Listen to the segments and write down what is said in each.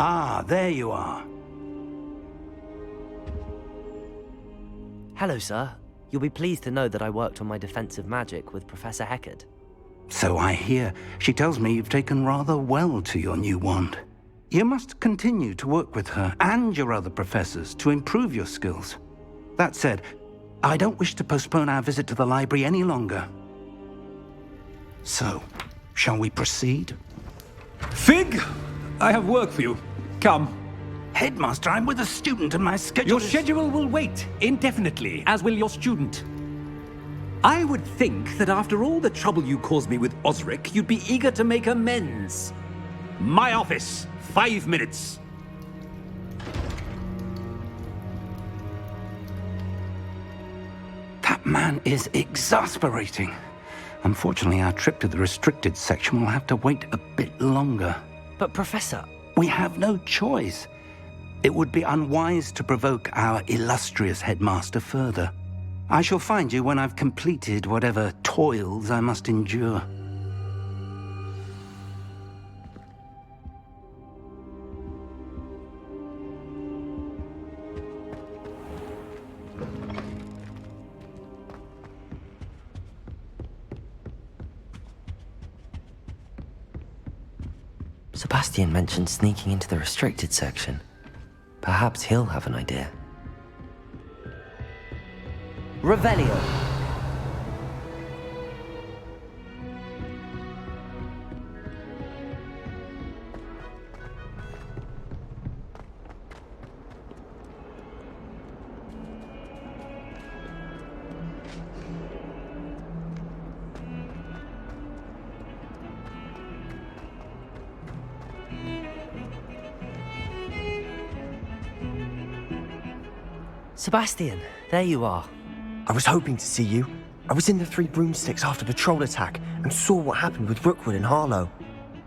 Ah, there you are. Hello, sir. You'll be pleased to know that I worked on my defensive magic with Professor Heckard. So I hear. She tells me you've taken rather well to your new wand. You must continue to work with her and your other professors to improve your skills. That said, I don't wish to postpone our visit to the library any longer. So, shall we proceed? Fig! I have work for you. Come. Headmaster, I'm with a student and my schedule Your schedule will wait indefinitely, as will your student. I would think that after all the trouble you caused me with Osric, you'd be eager to make amends. My office, 5 minutes. That man is exasperating. Unfortunately, our trip to the restricted section will have to wait a bit longer. But, Professor... We have no choice. It would be unwise to provoke our illustrious headmaster further. I shall find you when I've completed whatever toils I must endure. Sebastian mentioned sneaking into the restricted section. Perhaps he'll have an idea. Revelio! Sebastian, there you are. I was hoping to see you. I was in the Three Broomsticks after the troll attack and saw what happened with Rookwood and Harlow.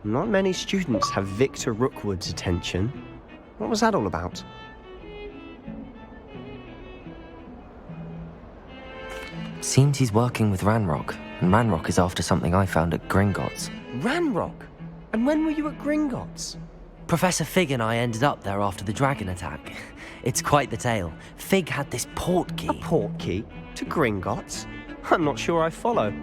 Not many students have Victor Rookwood's attention. What was that all about? Seems he's working with Ranrock, and Ranrock is after something I found at Gringotts. Ranrock? And when were you at Gringotts? Professor Fig and I ended up there after the dragon attack. It's quite the tale. Fig had this port key. A port key? To Gringotts? I'm not sure I follow.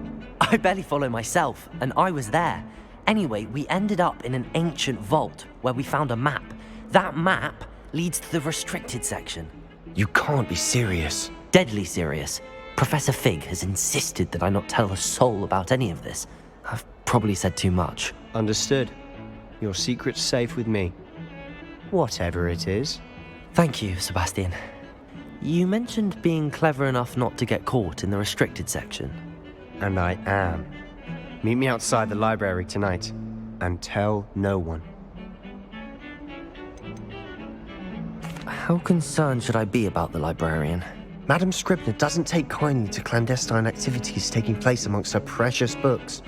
I barely follow myself, and I was there. Anyway, we ended up in an ancient vault where we found a map. That map leads to the restricted section. You can't be serious. Deadly serious. Professor Fig has insisted that I not tell a soul about any of this. I've probably said too much. Understood. Your secret's safe with me. Whatever it is. Thank you, Sebastian. You mentioned being clever enough not to get caught in the restricted section. And I am. Meet me outside the library tonight, and tell no one. How concerned should I be about the librarian? Madame Scribner doesn't take kindly to clandestine activities taking place amongst her precious books,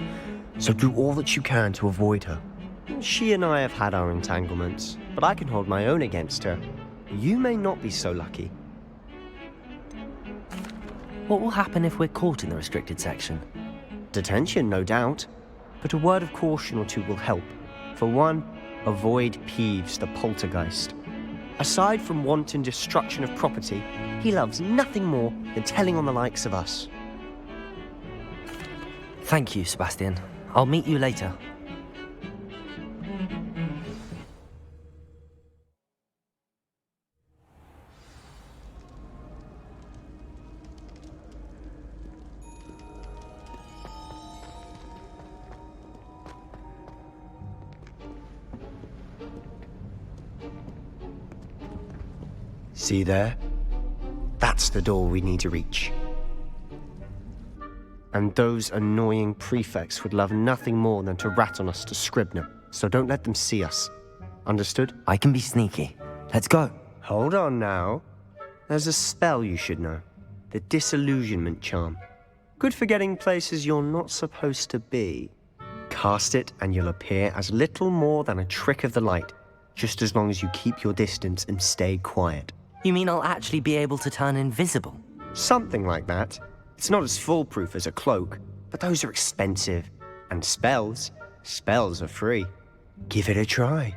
so do all that you can to avoid her. She and I have had our entanglements, but I can hold my own against her. You may not be so lucky. What will happen if we're caught in the restricted section? Detention, no doubt. But a word of caution or two will help. For one, avoid Peeves, the poltergeist. Aside from wanton destruction of property, he loves nothing more than telling on the likes of us. Thank you, Sebastian. I'll meet you later. See there? That's the door we need to reach. And those annoying prefects would love nothing more than to rat on us to Scribner, so don't let them see us. Understood? I can be sneaky. Let's go. Hold on now. There's a spell you should know. The Disillusionment Charm. Good for getting places you're not supposed to be. Cast it and you'll appear as little more than a trick of the light, just as long as you keep your distance and stay quiet. You mean I'll actually be able to turn invisible? Something like that. It's not as foolproof as a cloak, but those are expensive. And spells are free. Give it a try.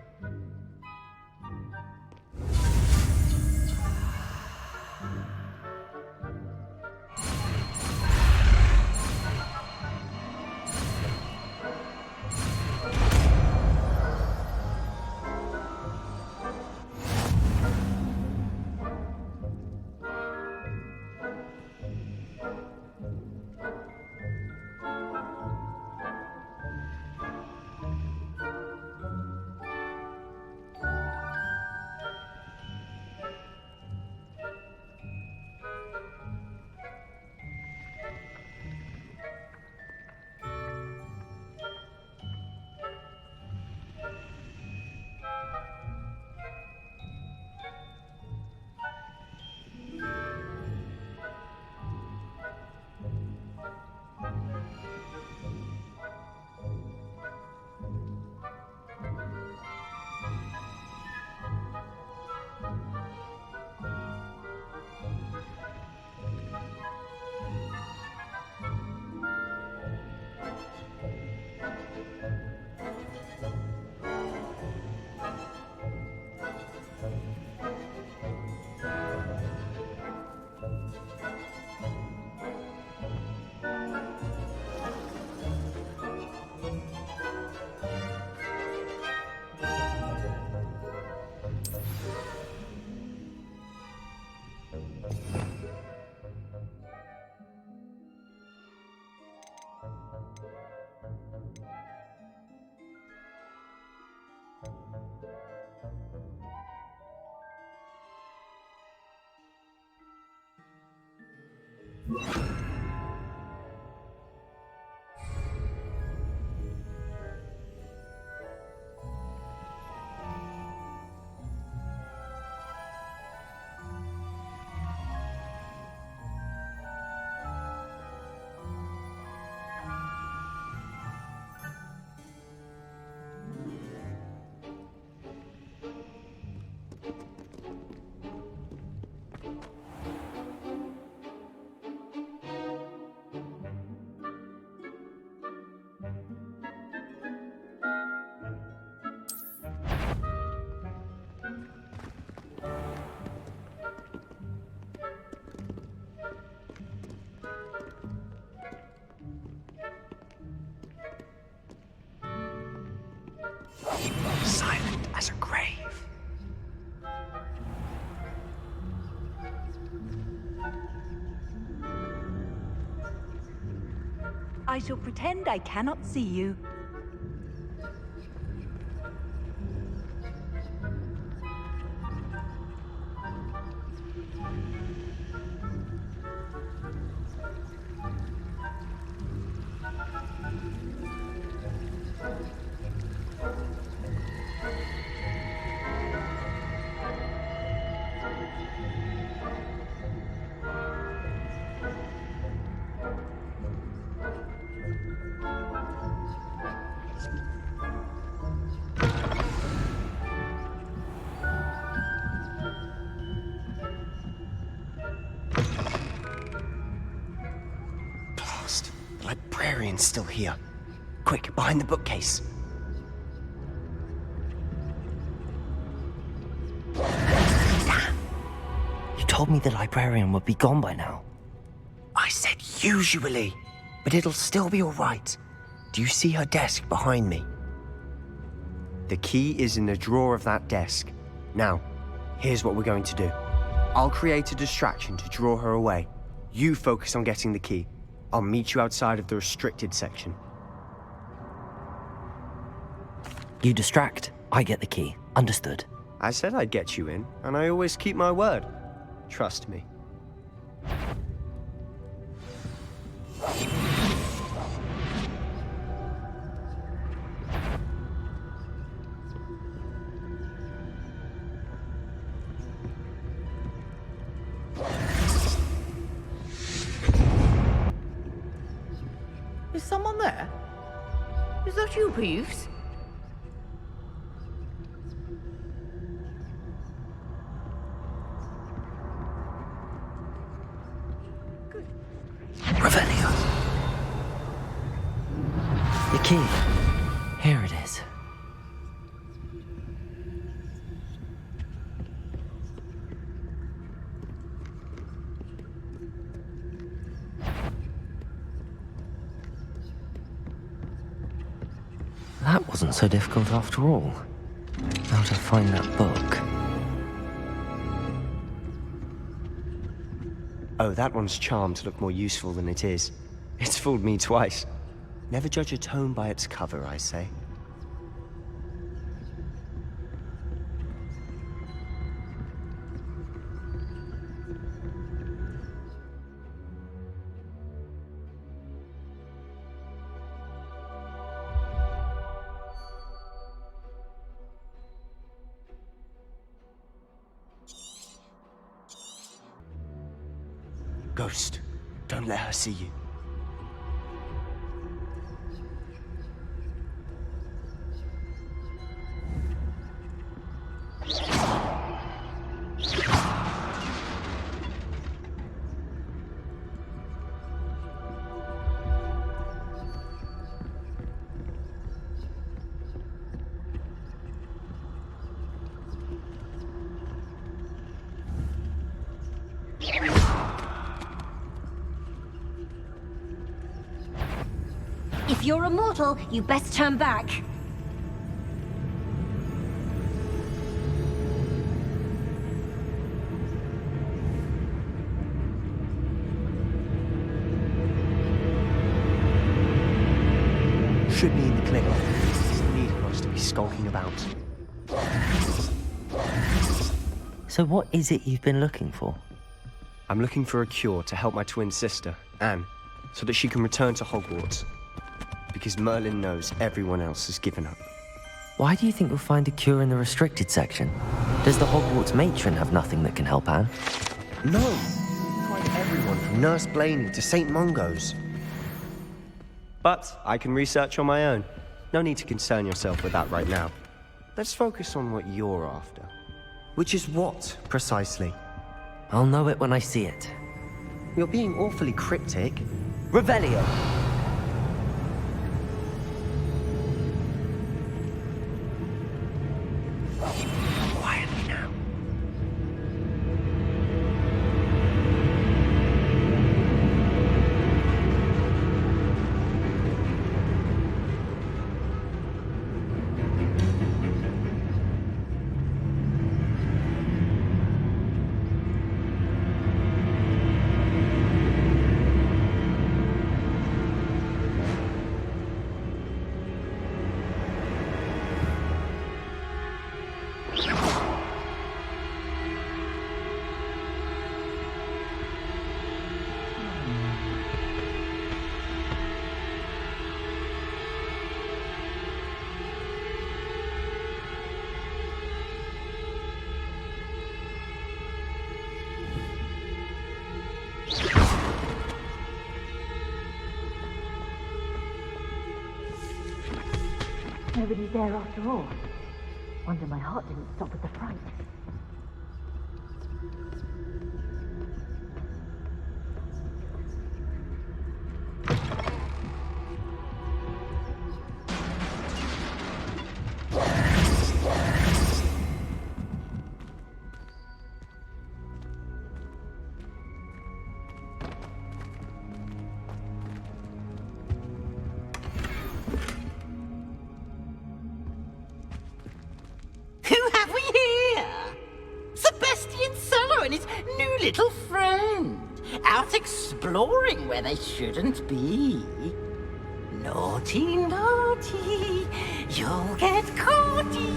Silent as a grave. I shall pretend I cannot see you. The librarian's still here. Quick, behind the bookcase. You told me the librarian would be gone by now. I said usually, but it'll still be all right. Do you see her desk behind me? The key is in the drawer of that desk. Now, here's what we're going to do. I'll create a distraction to draw her away. You focus on getting the key. I'll meet you outside of the restricted section. You distract, I get the key. Understood. I said I'd get you in, and I always keep my word. Trust me. Is someone there? Is that you, Peeves? Good. The key. Here it is. That wasn't so difficult after all. How to find that book? Oh, that one's charmed to look more useful than it is. It's fooled me twice. Never judge a tome by its cover, I say. Ghost, don't let her see you. If you're a mortal, you best turn back. Should be in the clinic. Need for us to be skulking about. So what is it you've been looking for? I'm looking for a cure to help my twin sister, Anne, so that she can return to Hogwarts. Because Merlin knows everyone else has given up. Why do you think you'll find a cure in the restricted section? Does the Hogwarts matron have nothing that can help Anne? No! Tried everyone from Nurse Blaney to St. Mungo's. But I can research on my own. No need to concern yourself with that right now. Let's focus on what you're after. Which is what, precisely? I'll know it when I see it. You're being awfully cryptic. Revelio! Quietly now. Nobody's there after all. Wonder my heart didn't stop at the fright. Who have we here? Sebastian and his new little friend, out exploring where they shouldn't be. Naughty, naughty, you'll get caughty.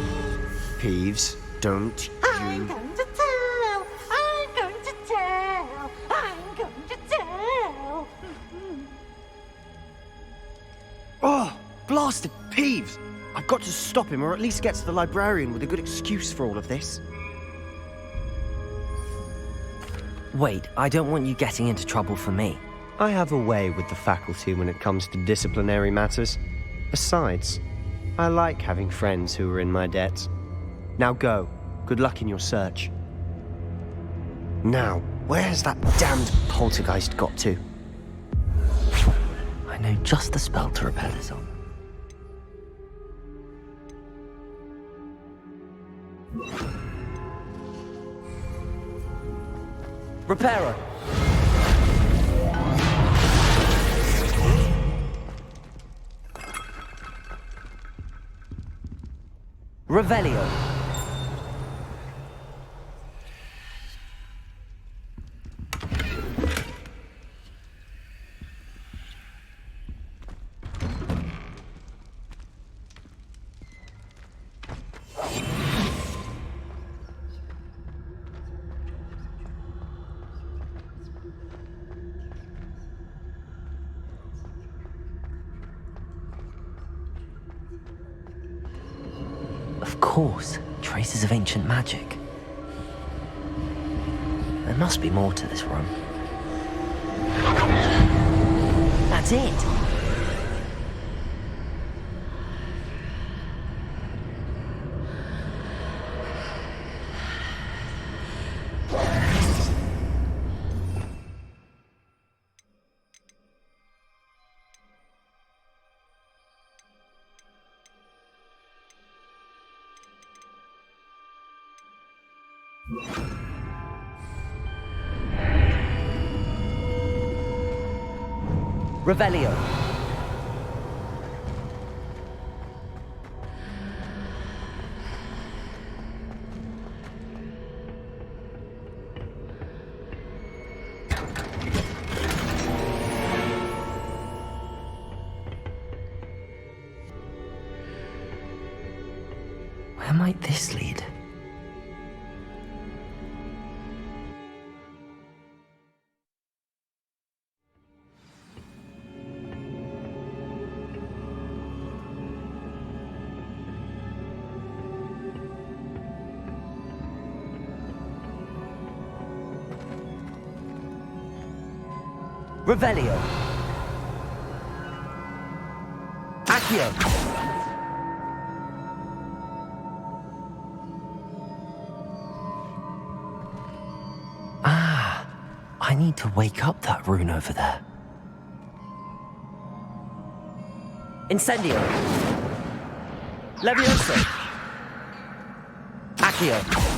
Peeves, don't I'm you... going to tell, I'm going to tell, I'm going to tell. Oh, blasted Peeves! I've got to stop him, or at least get to the librarian with a good excuse for all of this. Wait, I don't want you getting into trouble for me. I have a way with the faculty when it comes to disciplinary matters. Besides, I like having friends who are in my debt. Now go. Good luck in your search. Now, where's that damned poltergeist got to? I know just the spell to repel us on. Reparo. Revelio. Of course, traces of ancient magic. There must be more to this room. That's it! Revelio. Where might this lead? Revelio. Accio. Ah, I need to wake up that rune over there. Incendio. Levioso. Accio.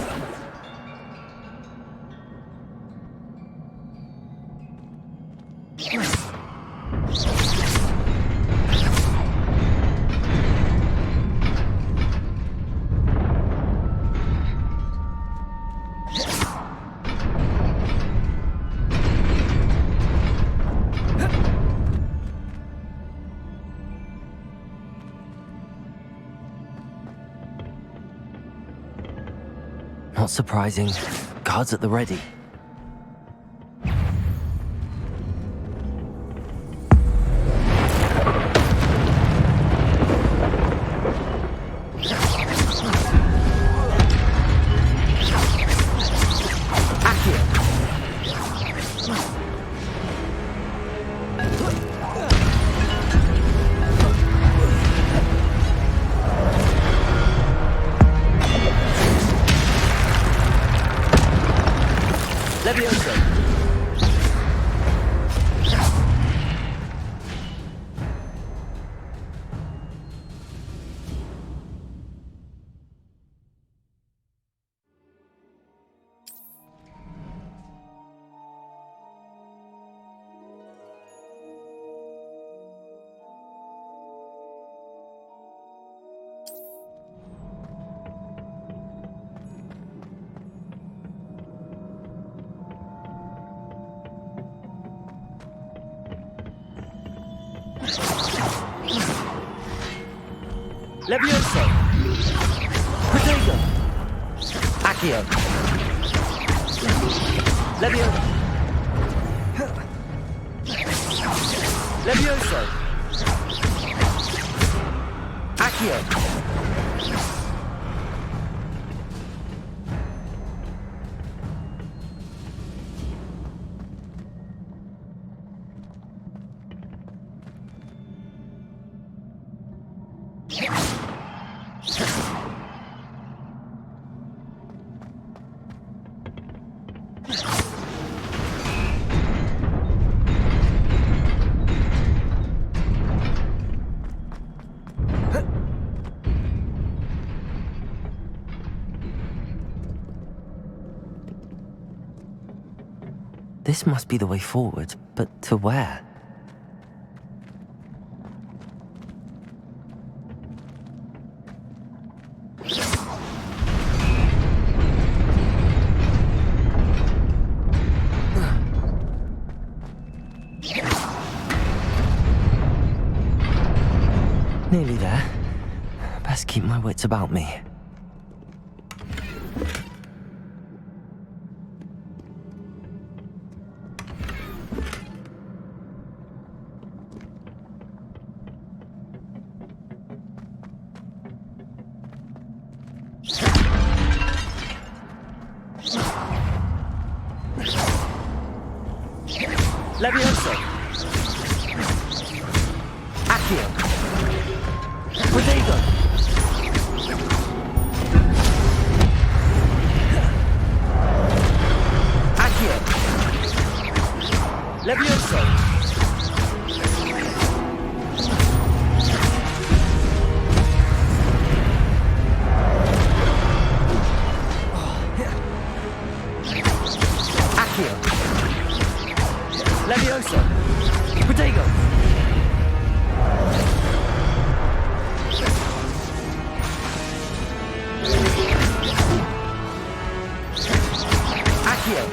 Not surprising. Guards at the ready. Levioso. Protego. Accio. Levioso. Levioso. Accio. This must be the way forward, but to where? Nearly there. Best keep my wits about me. Levioso! Accio! Protego! Accio! Levioso! Accio! Levioso! Protego! Accio!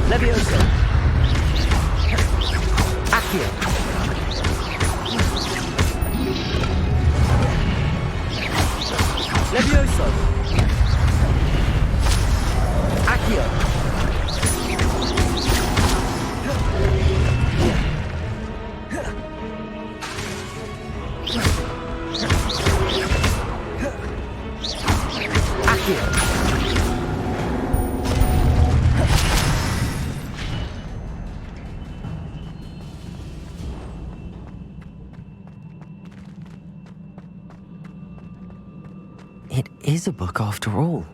Levioso! Accio! Levioso! Accio! Accio! It is a book after all.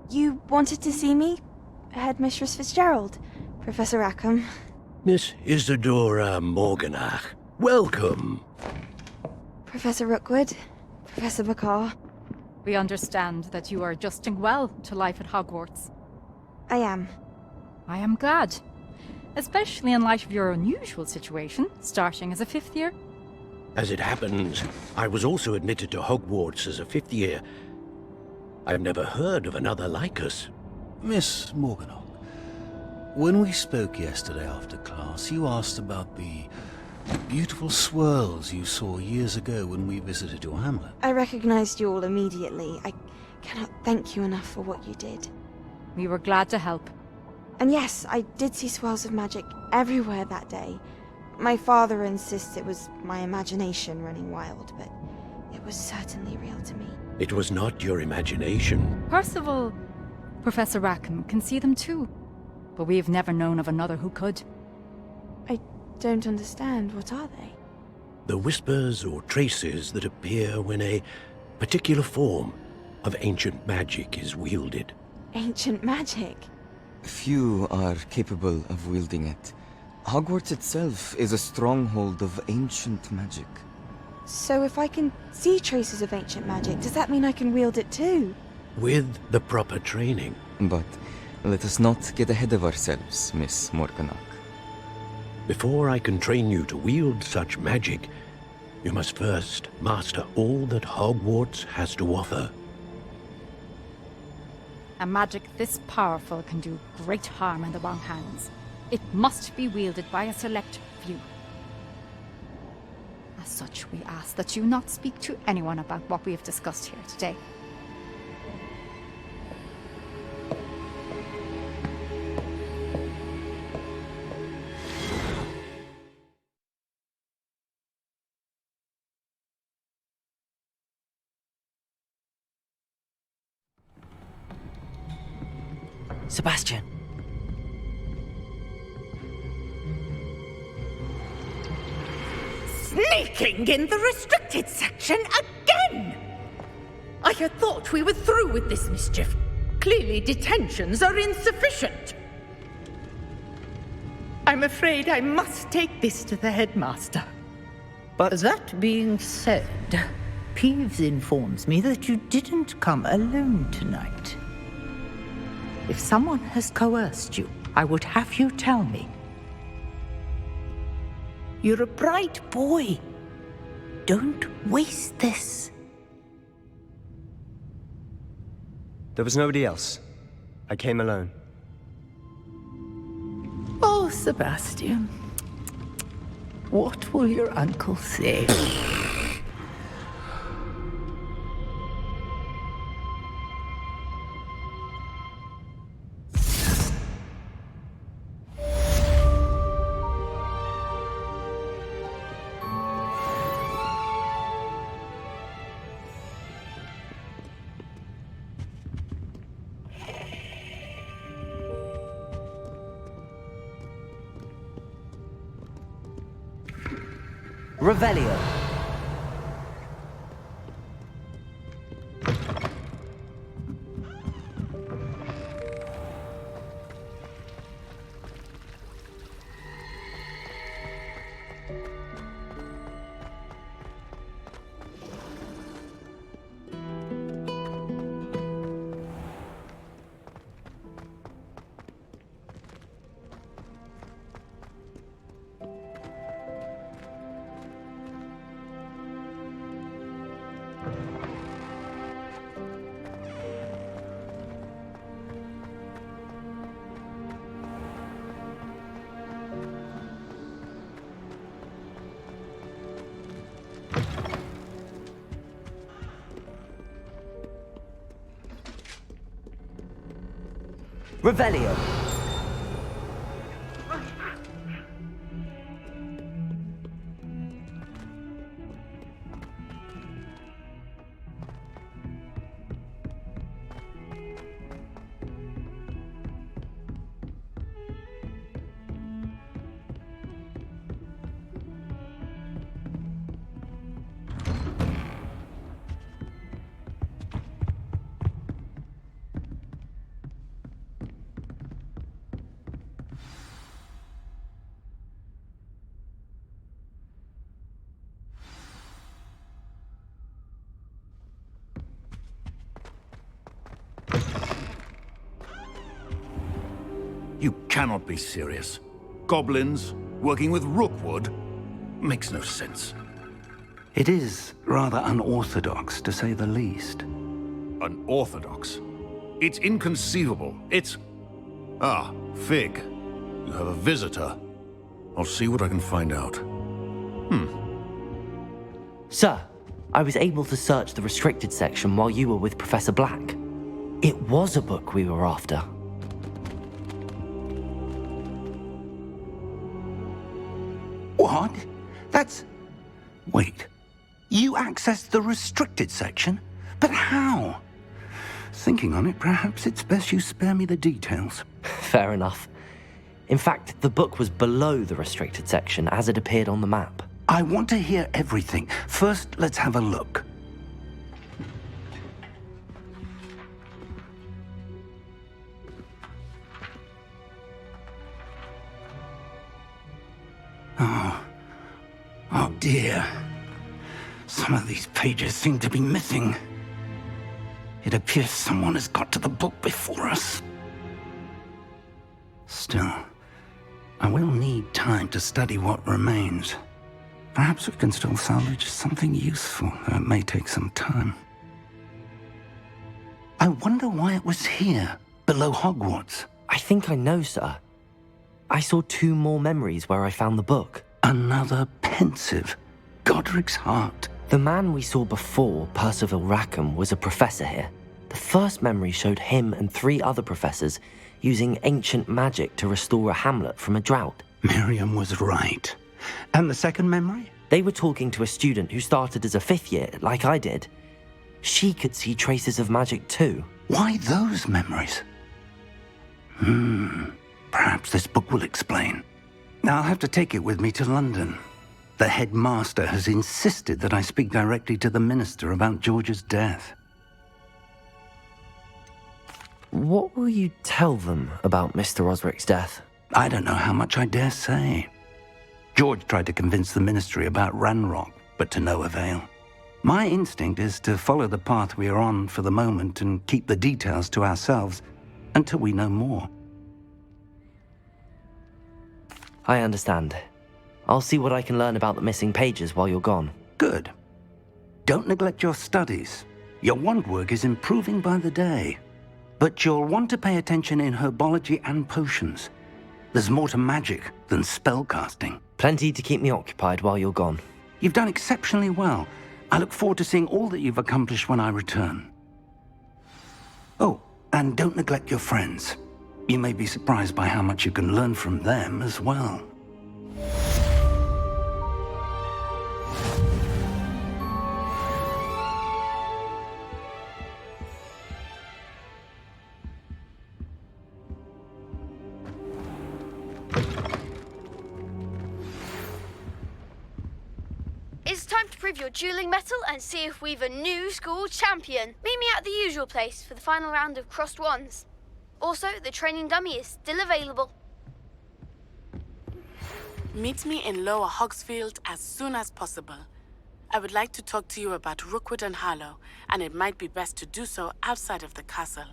You wanted to see me? Headmistress Fitzgerald, Professor Rackham. Miss Isadora Morganach, welcome. Professor Rookwood, Professor Bakar. We understand that you are adjusting well to life at Hogwarts. I am. I am glad. Especially in light of your unusual situation, starting as a fifth year. As it happens, I was also admitted to Hogwarts as a fifth year. I've never heard of another like us. Miss Morganach, when we spoke yesterday after class, you asked about the beautiful swirls you saw years ago when we visited your hamlet. I recognized you all immediately. I cannot thank you enough for what you did. We were glad to help. And yes, I did see swirls of magic everywhere that day. My father insists it was my imagination running wild, but it was certainly real to me. It was not your imagination. Percival, Professor Rackham can see them too. But we've never known of another who could. I don't understand. What are they? The whispers or traces that appear when a particular form of ancient magic is wielded. Ancient magic? Few are capable of wielding it. Hogwarts itself is a stronghold of ancient magic. So if I can see traces of ancient magic, does that mean I can wield it too? With the proper training. But let us not get ahead of ourselves, Miss Morganach. Before I can train you to wield such magic, you must first master all that Hogwarts has to offer. A magic this powerful can do great harm in the wrong hands. It must be wielded by a select few. As such, we ask that you not speak to anyone about what we have discussed here today. Sebastian. Sneaking in the restricted section again! I had thought we were through with this mischief. Clearly detentions are insufficient. I'm afraid I must take this to the headmaster. But that being said, Peeves informs me that you didn't come alone tonight. If someone has coerced you, I would have you tell me. You're a bright boy. Don't waste this. There was nobody else. I came alone. Oh, Sebastian. What will your uncle say? Revelio. Revelio. You cannot be serious. Goblins working with Rookwood? Makes no sense. It is rather unorthodox, to say the least. Unorthodox? It's inconceivable. It's... Ah, Fig. You have a visitor. I'll see what I can find out. Sir, I was able to search the restricted section while you were with Professor Black. It was a book we were after. What? That's... Wait. You accessed the restricted section? But how? Thinking on it, perhaps it's best you spare me the details. Fair enough. In fact, the book was below the restricted section as it appeared on the map. I want to hear everything. First, let's have a look. Oh dear. Some of these pages seem to be missing. It appears someone has got to the book before us. Still, I will need time to study what remains. Perhaps we can still salvage something useful, though it may take some time. I wonder why it was here, below Hogwarts. I think I know, sir. I saw 2 more memories where I found the book. Another pensive. Godric's heart. The man we saw before, Percival Rackham, was a professor here. The first memory showed him and 3 other professors using ancient magic to restore a hamlet from a drought. Miriam was right. And the second memory? They were talking to a student who started as a 5th year, like I did. She could see traces of magic too. Why those memories? Perhaps this book will explain. Now I'll have to take it with me to London. The headmaster has insisted that I speak directly to the minister about George's death. What will you tell them about Mr. Osric's death? I don't know how much I dare say. George tried to convince the ministry about Ranrock, but to no avail. My instinct is to follow the path we are on for the moment and keep the details to ourselves until we know more. I understand. I'll see what I can learn about the missing pages while you're gone. Good. Don't neglect your studies. Your wand work is improving by the day. But you'll want to pay attention in herbology and potions. There's more to magic than spellcasting. Plenty to keep me occupied while you're gone. You've done exceptionally well. I look forward to seeing all that you've accomplished when I return. Oh, and don't neglect your friends. You may be surprised by how much you can learn from them as well. It's time to prove your dueling mettle and see if we've a new school champion. Meet me at the usual place for the final round of crossed wands. Also, the training dummy is still available. Meet me in Lower Hogsfield as soon as possible. I would like to talk to you about Rookwood and Harlow, and it might be best to do so outside of the castle.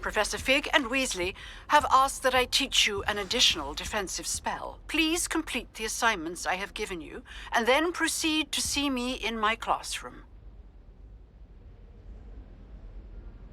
Professor Fig and Weasley have asked that I teach you an additional defensive spell. Please complete the assignments I have given you, and then proceed to see me in my classroom.